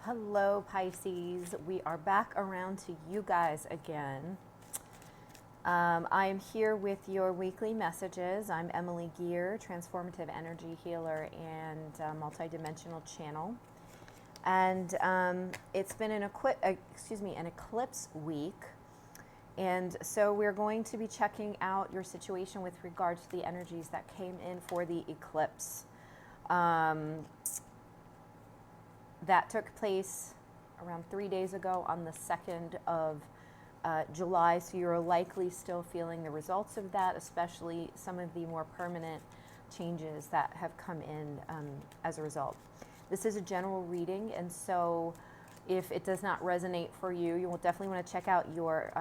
Hello, Pisces. We are back around to you guys again. I am here with your weekly messages. I'm Emily Gear, transformative energy healer and multidimensional channel. And it's been an eclipse week. And so we're going to be checking out your situation with regards to the energies that came in for the eclipse. That took place around 3 days ago on the 2nd of July, so you're likely still feeling the results of that, especially some of the more permanent changes that have come in as a result. This is a general reading, and so if it does not resonate for you, you will definitely want to check out your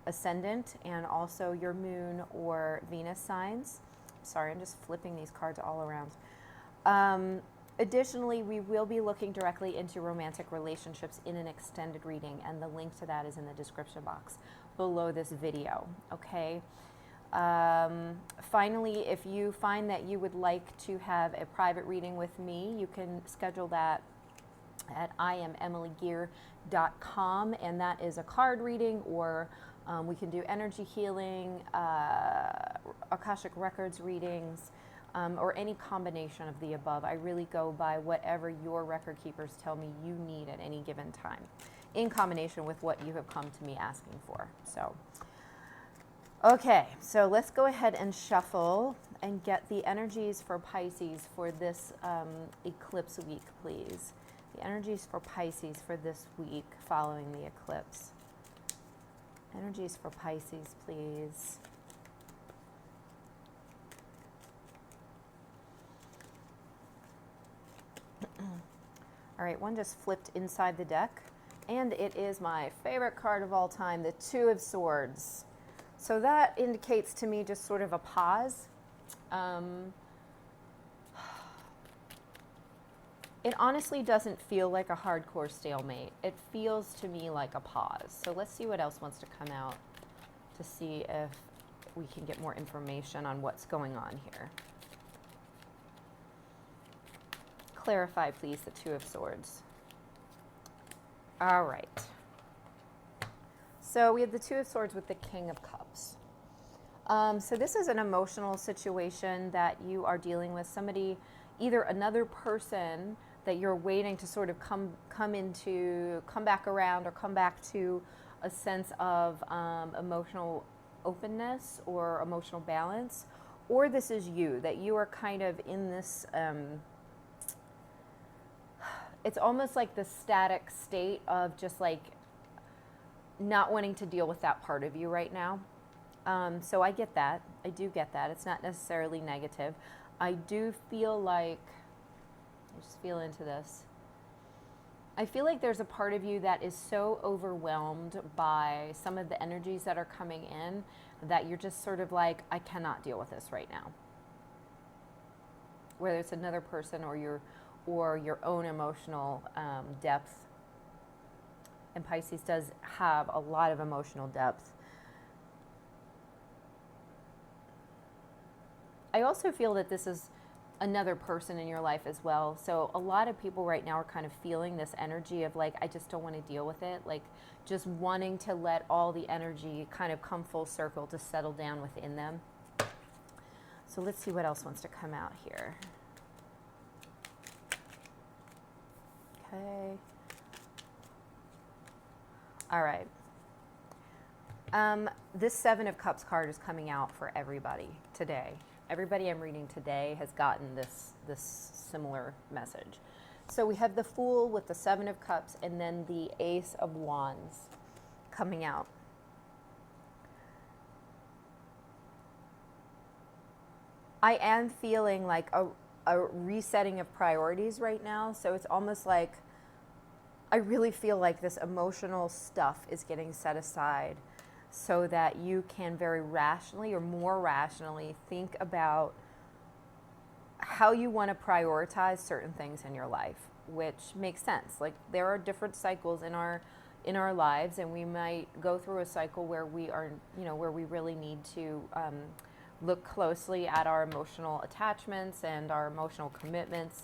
ascendant and also your moon or Venus signs. Sorry, I'm just flipping these cards all around. Additionally, we will be looking directly into romantic relationships in an extended reading, and the link to that is in the description box below this video, okay? Finally, if you find that you would like to have a private reading with me, you can schedule that at IamEmilyGear.com, and that is a card reading, or we can do energy healing, akashic records readings, or any combination of the above. I really go by whatever your record keepers tell me you need at any given time, in combination with what you have come to me asking for. So, okay, so let's go ahead and shuffle and get the energies for Pisces for this eclipse week, please. The energies for Pisces for this week following the eclipse. Energies for Pisces, please. All right, one just flipped inside the deck, and it is my favorite card of all time, the Two of Swords. So that indicates to me just sort of a pause. It honestly doesn't feel like a hardcore stalemate. It feels to me like a pause. So let's see what else wants to come out to see if we can get more information on what's going on here. Clarify, please, the Two of Swords. All right. So we have the Two of Swords with the King of Cups. So this is an emotional situation that you are dealing with. Somebody, either another person that you're waiting to sort of come back around or come back to a sense of emotional openness or emotional balance, or this is you, that you are kind of in this... it's almost like the static state of just like not wanting to deal with that part of you right now. So I get that. I do get that. It's not necessarily negative. I do feel like, I just feel into this. I feel like there's a part of you that is so overwhelmed by some of the energies that are coming in that you're just sort of like, I cannot deal with this right now. Whether it's another person or your own emotional depth. And Pisces does have a lot of emotional depth. I also feel that this is another person in your life as well. So a lot of people right now are kind of feeling this energy of like, I just don't want to deal with it. Like just wanting to let all the energy kind of come full circle to settle down within them. So let's see what else wants to come out here. Okay. All right. This Seven of Cups card is coming out for everybody today. Everybody I'm reading today has gotten this similar message. So we have the Fool with the Seven of Cups and then the Ace of Wands coming out. I am feeling like a resetting of priorities right now. So it's almost like I really feel like this emotional stuff is getting set aside so that you can very rationally or more rationally think about how you want to prioritize certain things in your life, which makes sense. Like there are different cycles in our lives, and we might go through a cycle where we are, where we really need to look closely at our emotional attachments and our emotional commitments.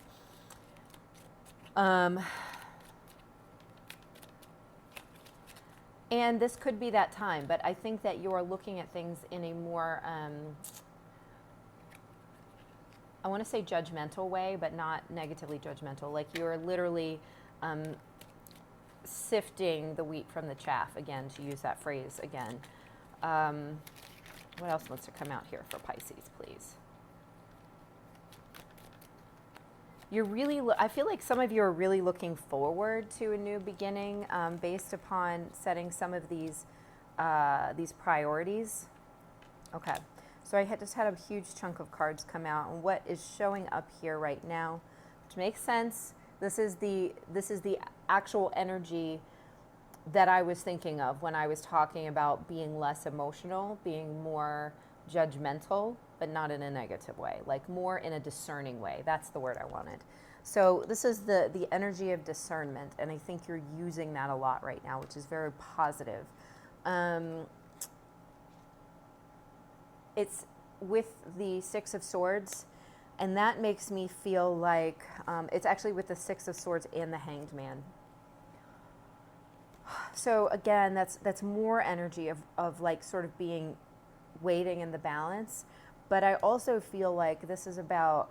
And this could be that time, but I think that you're looking at things in a more, I want to say judgmental way, but not negatively judgmental. Like you're literally sifting the wheat from the chaff, again, to use that phrase again. What else wants to come out here for Pisces, please? You're really, I feel like some of you are really looking forward to a new beginning based upon setting some of these priorities. Okay, so I just had a huge chunk of cards come out, and what is showing up here right now, which makes sense. This is the actual energy that I was thinking of when I was talking about being less emotional, being more judgmental, but not in a negative way, like more in a discerning way. That's the word I wanted. So this is the energy of discernment, and I think you're using that a lot right now, which is very positive. It's with the Six of Swords, and that makes me feel like it's actually with the Six of Swords and the Hanged Man. So again, that's more energy of like sort of being waiting in the balance. But I also feel like this is about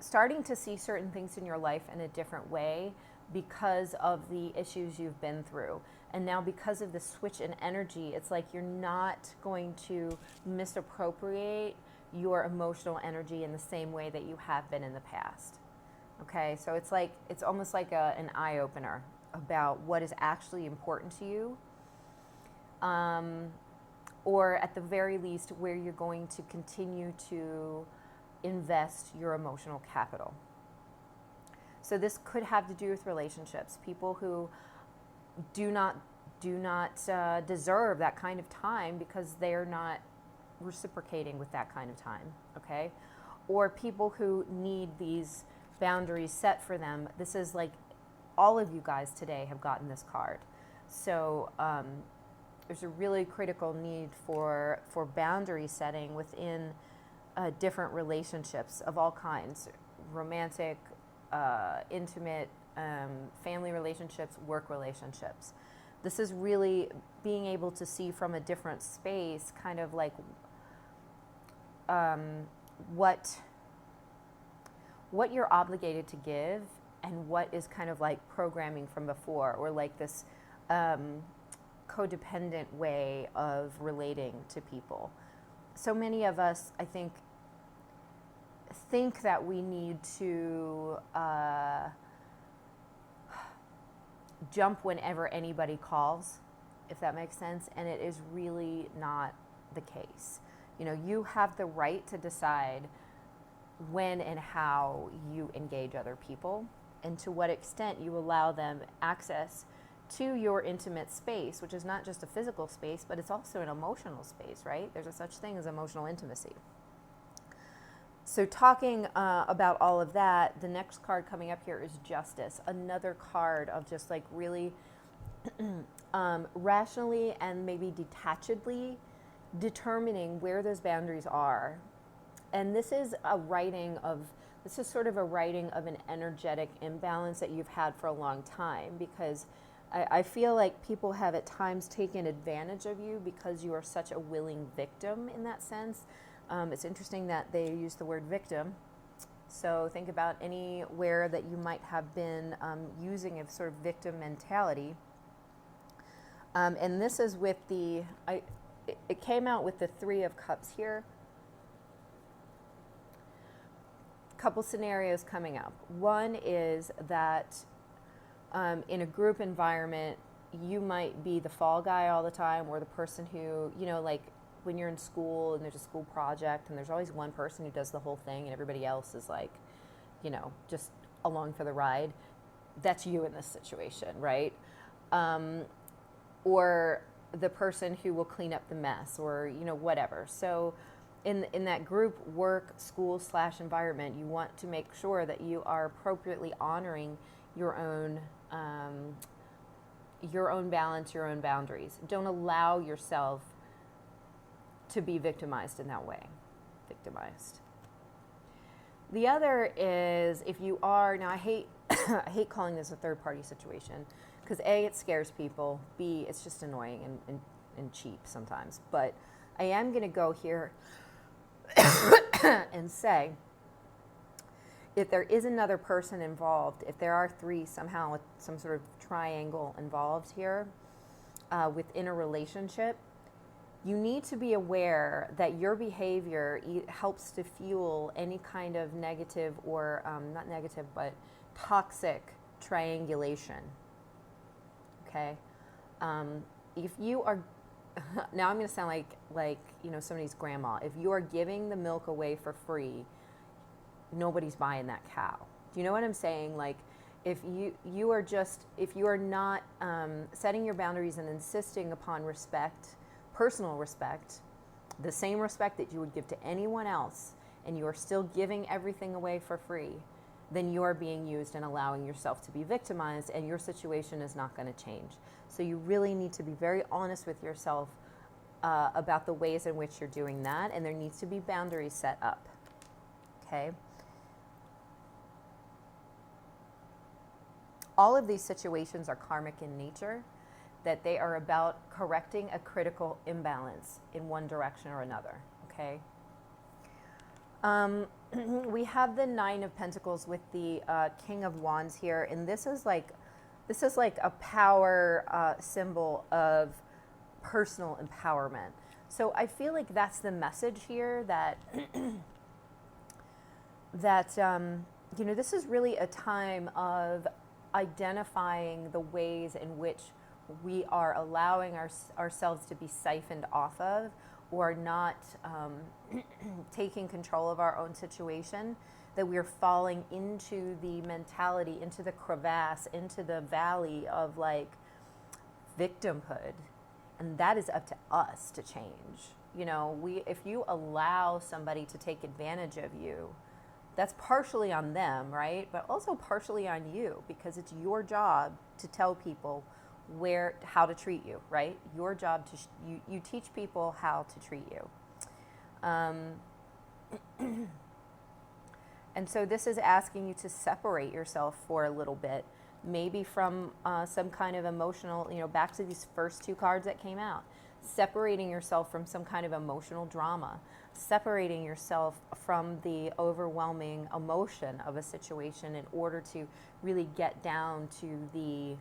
starting to see certain things in your life in a different way because of the issues you've been through. And now because of the switch in energy, it's like you're not going to misappropriate your emotional energy in the same way that you have been in the past. Okay, so it's almost like an eye-opener about what is actually important to you. Or at the very least, where you're going to continue to invest your emotional capital. So this could have to do with relationships, people who do not deserve that kind of time because they're not reciprocating with that kind of time, okay? Or people who need these boundaries set for them. This is like all of you guys today have gotten this card. So there's a really critical need for boundary setting within different relationships of all kinds, romantic, intimate, family relationships, work relationships. This is really being able to see from a different space, kind of like what you're obligated to give and what is kind of like programming from before, or like this codependent way of relating to people. So many of us, I think that we need to jump whenever anybody calls, if that makes sense, and it is really not the case. You know, you have the right to decide when and how you engage other people, and to what extent you allow them access to your intimate space, which is not just a physical space, but it's also an emotional space, right? There's a such thing as emotional intimacy. So talking about all of that, the next card coming up here is Justice, another card of just like really rationally and maybe detachedly determining where those boundaries are. And this is sort of a writing of an energetic imbalance that you've had for a long time, because I feel like people have at times taken advantage of you because you are such a willing victim in that sense. It's interesting that they use the word victim. So think about anywhere that you might have been using a sort of victim mentality. And this is with it came out with the Three of Cups here. Couple scenarios coming up. One is that in a group environment, you might be the fall guy all the time, or the person who, you know, like when you're in school and there's a school project and there's always one person who does the whole thing and everybody else is like, you know, just along for the ride. That's you in this situation, right? Or the person who will clean up the mess, or, you know, whatever. So in that group work, school / environment, you want to make sure that you are appropriately honoring your own balance, your own boundaries. Don't allow yourself to be victimized in that way. Victimized. The other is, if you are, now I hate I hate calling this a third party situation because A, it scares people, B, it's just annoying and cheap sometimes. But I am going to go here and say, if there is another person involved, if there are three somehow with some sort of triangle involved here within a relationship, you need to be aware that your behavior helps to fuel any kind of negative or not negative, but toxic triangulation. Okay, if you are now I'm going to sound like somebody's grandma. If you are giving the milk away for free, nobody's buying that cow. Do you know what I'm saying? Like, if you are not setting your boundaries and insisting upon respect, personal respect, the same respect that you would give to anyone else, and you are still giving everything away for free, then you are being used and allowing yourself to be victimized, and your situation is not going to change. So you really need to be very honest with yourself about the ways in which you're doing that, and there needs to be boundaries set up. Okay? All of these situations are karmic in nature, that they are about correcting a critical imbalance in one direction or another, okay? We have the Nine of Pentacles with the King of Wands here, and this is like a power symbol of personal empowerment. So I feel like that's the message here, that this is really a time of identifying the ways in which we are allowing ourselves to be siphoned off of, or not taking control of our own situation, that we're falling into the mentality, into the crevasse, into the valley of like victimhood. And that is up to us to change. If you allow somebody to take advantage of you, that's partially on them, right? But also partially on you, because it's your job to tell people how to treat you, right? Your job you teach people how to treat you. And so this is asking you to separate yourself for a little bit, maybe from some kind of emotional, back to these first two cards that came out, separating yourself from some kind of emotional drama, separating yourself from the overwhelming emotion of a situation in order to really get down to the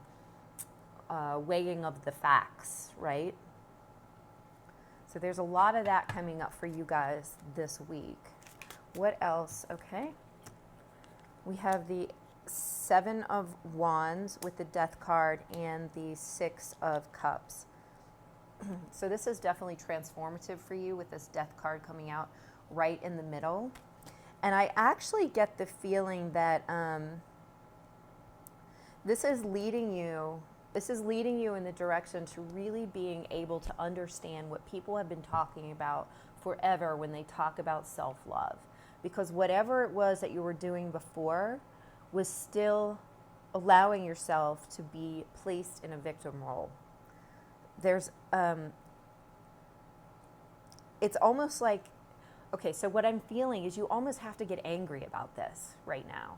weighing of the facts, right? So there's a lot of that coming up for you guys this week. What else? Okay. We have the Seven of Wands with the Death card and the Six of Cups. So this is definitely transformative for you with this Death card coming out right in the middle. And I actually get the feeling that this is leading you in the direction to really being able to understand what people have been talking about forever when they talk about self-love. Because whatever it was that you were doing before was still allowing yourself to be placed in a victim role. There's, it's almost like, okay, so what I'm feeling is you almost have to get angry about this right now.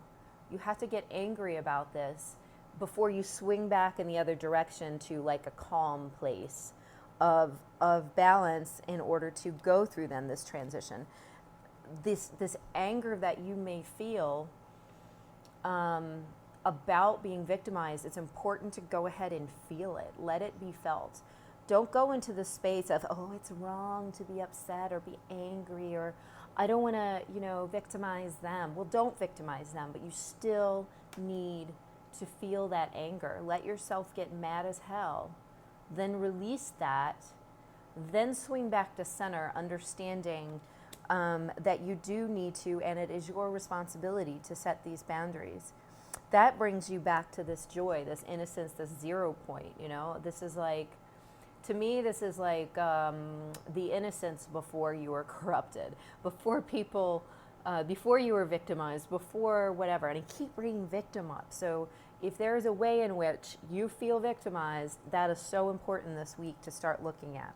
You have to get angry about this before you swing back in the other direction to like a calm place of balance in order to go through then this transition. This anger that you may feel about being victimized, it's important to go ahead and feel it. Let it be felt. Don't go into the space of, oh, it's wrong to be upset or be angry, or I don't want to, victimize them. Well, don't victimize them, but you still need to feel that anger. Let yourself get mad as hell. Then release that. Then swing back to center, understanding that you do need to, and it is your responsibility to set these boundaries. That brings you back to this joy, this innocence, this 0 point, This is like, to me, this is like the innocence before you were corrupted, before people, before you were victimized, before whatever. And I keep bringing victim up. So if there is a way in which you feel victimized, that is so important this week to start looking at.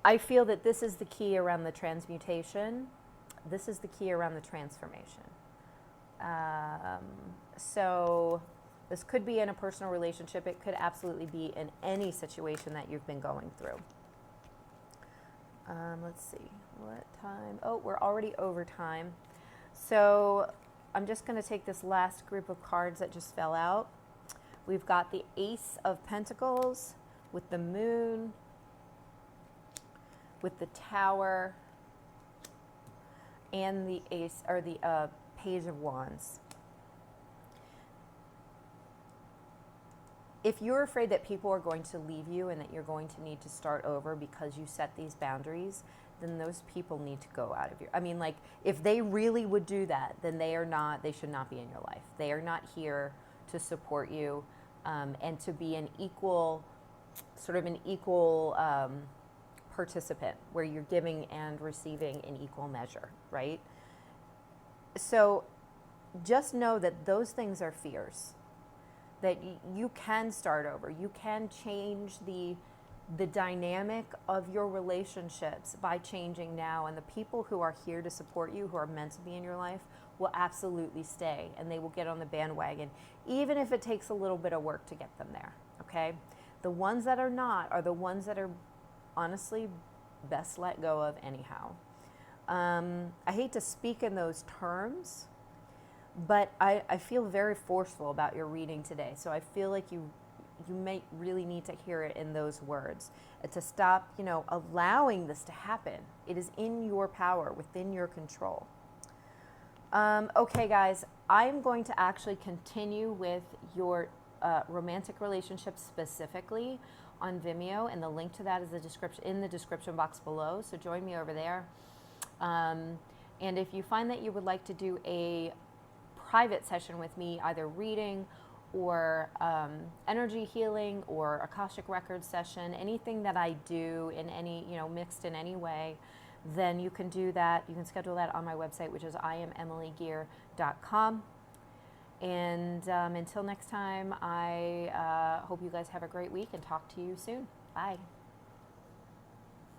I feel that this is the key around the transmutation, this is the key around the transformation. So this could be in a personal relationship. It could absolutely be in any situation that you've been going through. Let's see, what time? Oh, we're already over time. So I'm just going to take this last group of cards that just fell out. We've got the Ace of Pentacles with the Moon, with the Tower, and the Ace, or the Page of Wands. If you're afraid that people are going to leave you and that you're going to need to start over because you set these boundaries, then those people need to go out of your, I mean, like, if they really would do that, then they should not be in your life. They are not here to support you, and to be an equal participant where you're giving and receiving in equal measure, right? So just know that those things are fears, that you can start over. You can change the dynamic of your relationships by changing now, and the people who are here to support you, who are meant to be in your life, will absolutely stay, and they will get on the bandwagon, even if it takes a little bit of work to get them there, okay? The ones that are not are the ones that are honestly best let go of anyhow. I hate to speak in those terms, but I feel very forceful about your reading today. So I feel like you may really need to hear it in those words, and to stop, allowing this to happen. It is in your power, within your control. Okay, guys, I'm going to actually continue with your romantic relationships specifically on Vimeo, and the link to that is in the description box below. So join me over there. And if you find that you would like to do a private session with me, either reading or energy healing or akashic record session, anything that I do in any, mixed in any way, then you can do that. You can schedule that on my website, which is IamEmilyGear.com. And until next time, I hope you guys have a great week and talk to you soon. Bye.